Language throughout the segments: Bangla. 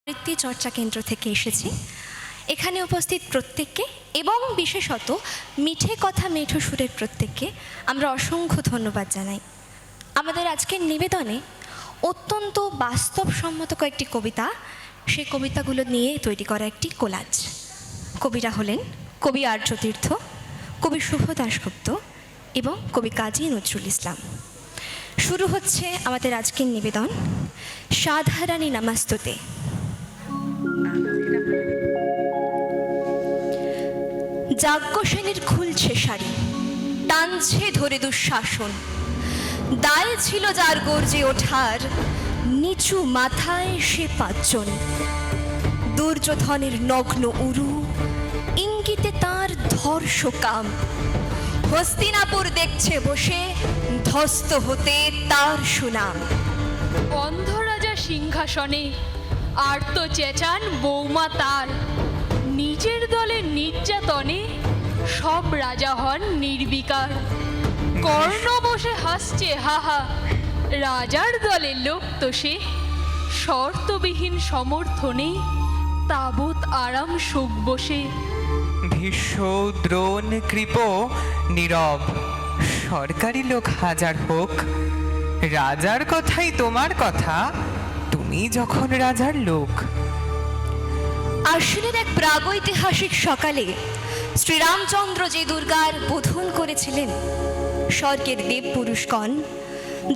আবৃত্তি চর্চা কেন্দ্র থেকে এসেছি। এখানে উপস্থিত প্রত্যেককে এবং বিশেষত মিঠে কথা মেঠো সুরের প্রত্যেককে আমরা অসংখ্য ধন্যবাদ জানাই। আমাদের আজকের নিবেদনে অত্যন্ত বাস্তবসম্মত কয়েকটি কবিতা, সেই কবিতাগুলো নিয়ে তৈরি করা একটি কোলাজ। কবিরা হলেন কবি আর্যতীর্থ, কবি শুভ দাশগুপ্ত এবং কবি কাজী নজরুল ইসলাম। শুরু হচ্ছে আমাদের আজকের নিবেদন সাধারানী নামাস্তুতে। যাজ্ঞসেনীর খুলছে শাড়ি, টানছে ধরে দুঃশাসন, দায় ছিল যার গর্জে ওঠার, নিচু মাথায় সে পাঁচজন। দুর্যোধনের নগ্ন উরু, ইঙ্গিতে তার ধর্ষকাম, হস্তিনাপুর দেখছে বসে, ধ্বস্ত হতে তার সুনাম। অন্ধ রাজা সিংহাসনে আর্ত চেঁচান বৌমা তার, নিজের দলের নির্যাতনে সব রাজা হন নির্বিকার। কর্ণ বসে হাসছে হাহা, রাজার দলের লোক তো সে, শর্তবিহীন সমর্থনে তাবৎ আরাম সুখ বসে। ভীষ্ম দ্রোণ কৃপ নীরব, সরকারি লোক হাজার হোক, রাজার কথাই তোমার কথা, তুমি যখন রাজার লোক। আশ্বিনের এক প্রাগৈতিহাসিক সকালে শ্রীরামচন্দ্র যে দুর্গার বোধন করেছিলেন, স্বর্গের দেব পুরুষগণ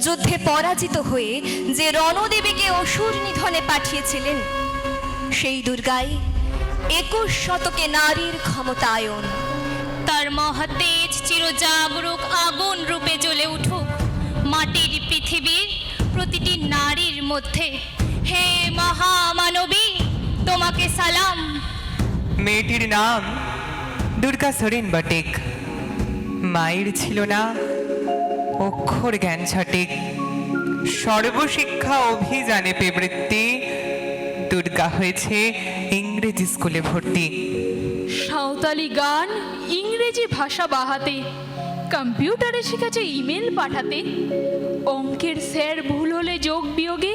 যুদ্ধে পরাজিত হয়ে যে রণদেবীকে অসুর নিধনে পাঠিয়েছিলেন, সেই দুর্গাই 21 শতকে নারীর ক্ষমতায়ন। তার মহাতেজ চিরজাগরুক আগুন রূপে জ্বলে উঠুক মাটির পৃথিবীর প্রতিটি নারীর মধ্যে। হে মহামানবী, তোমাকে সালাম। মেয়েটির নাম দুর্গা সরেন বটেক, মায়ের ছিল না অক্ষর জ্ঞান সঠিক, সর্বশিক্ষা অভিযানে প্রবৃত্তি, দুর্গা হয়েছে ইংরেজি স্কুলে ভর্তি। সাঁওতালি গান ইংরেজি ভাষা বাহাতে, কম্পিউটারে শিখেছে ইমেল পাঠাতে, অঙ্কের স্যার ভুল হলে যোগ বিয়োগে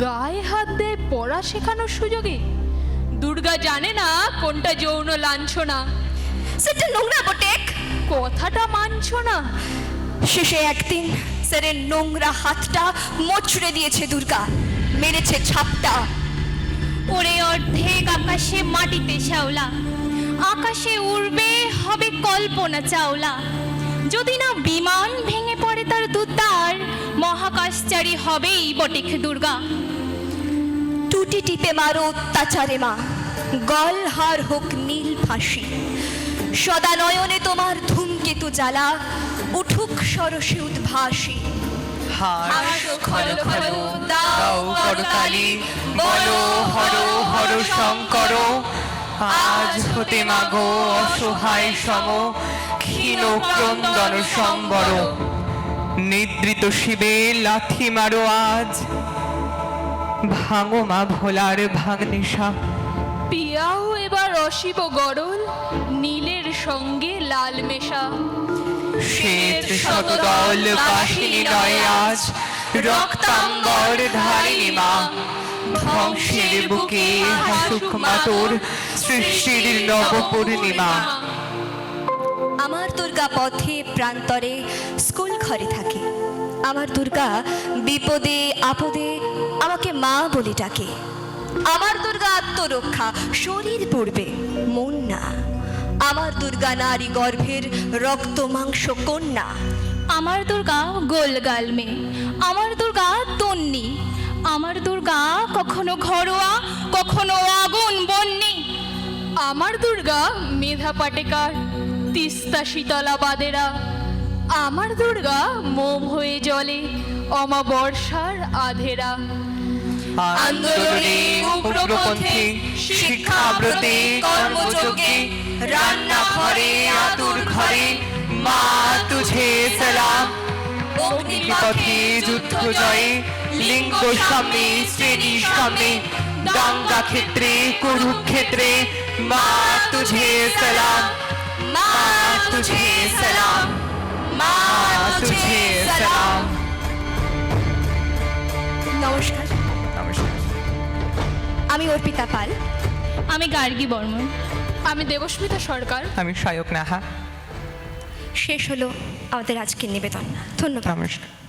গায়ে হাত দেয় পড়া শেখানোর সুযোগে। দুর্গা জানে না কোনটা যৌন লাঞ্ছনা, সেটা নোংরা বটেক, কথাটা মানছ না। শেষে একদিন স্যারের নোংরা হাতটা মোচড়ে দিয়েছে দুর্গা, মেরেছে ছাপটা। ওরে অর্ধেক আকাশে মাটিতে শ্যাওলা, আকাশে উড়বে হবে কল্পনা চাওলা। যদি না বিমান ভেঙে পড়ে তার দুদ্দার, মহাকাশচারী হবেই বটেক দুর্গা। টুটি টিপে মারো অত্যাচারে মা, গলহার হোক নীল ফাঁসি। সদা নয়নে তোমার ধূমকেতু জ্বালা, উঠুক সরসে উদ্ভাসী। হাসো খলো খলো দাও করতালি, বলো হর হর শঙ্কর, আজ হতে মাগো অসহায় সম, ক্ষীণ ক্রন্দন সম্বর। নিদ্রিত শিবে লাথি মারো আজ, ভাঙো মা ভোলার ভাঙনেশা। পিয়াও এবার অশিব গরল, নীলের সঙ্গে লাল মেশা। শ্বেত শতদল বাসিনী নয় আজ, রক্তাম্বর ধারিণী মা। ধ্বংসের বুকে হাসুক মা তোর, সৃষ্টির নবপূর্ণিমা। আমার দুর্গা পথে প্রান্তরে স্কুল ঘরে থাকে, আমার দুর্গা বিপদে আপদে আমাকে মা বলে ডাকে। আমার দুর্গা আত্মরক্ষা, শরীর পড়বে মন না। আমার দুর্গা নারী গর্ভের রক্ত মাংস কন্যা। আমার দুর্গা গোলগাল মেয়ে, আমার দুর্গা তন্নি, আমার দুর্গা কখনো ঘরোয়া কখনো আগুন বন্যি। আমার দুর্গা মেধা পাটেকার, তিস্তা শীতলা বাদেরা। আমার দুর্গা মোম হয়ে জলে অমাবর্ষার আধেরা। আন্দোলনে উগ্রপন্থী, শিক্ষাব্রতে কর্মযোগে, রান্না ঘরে আতুর ঘরে, মা তুঝে সালাম। অগ্নিপথে যুদ্ধ জয়ে, লিঙ্গ সামনে শ্রেণী সামনে, দাঙ্গা ক্ষেত্রে কুরুক্ষেত্রে, মা তুঝে সালাম, মা তুঝে সালাম, মা তুঝে সালাম। নমস্কার। নমস্কার। আমি অর্পিতা পাল। আমি গার্গী বর্মন। আমি দেবস্মিতা সরকার। আমি সায়ক নাহা। শেষ হলো আমাদের আজকের নিবেদন। ধন্যবাদ। নমস্কার।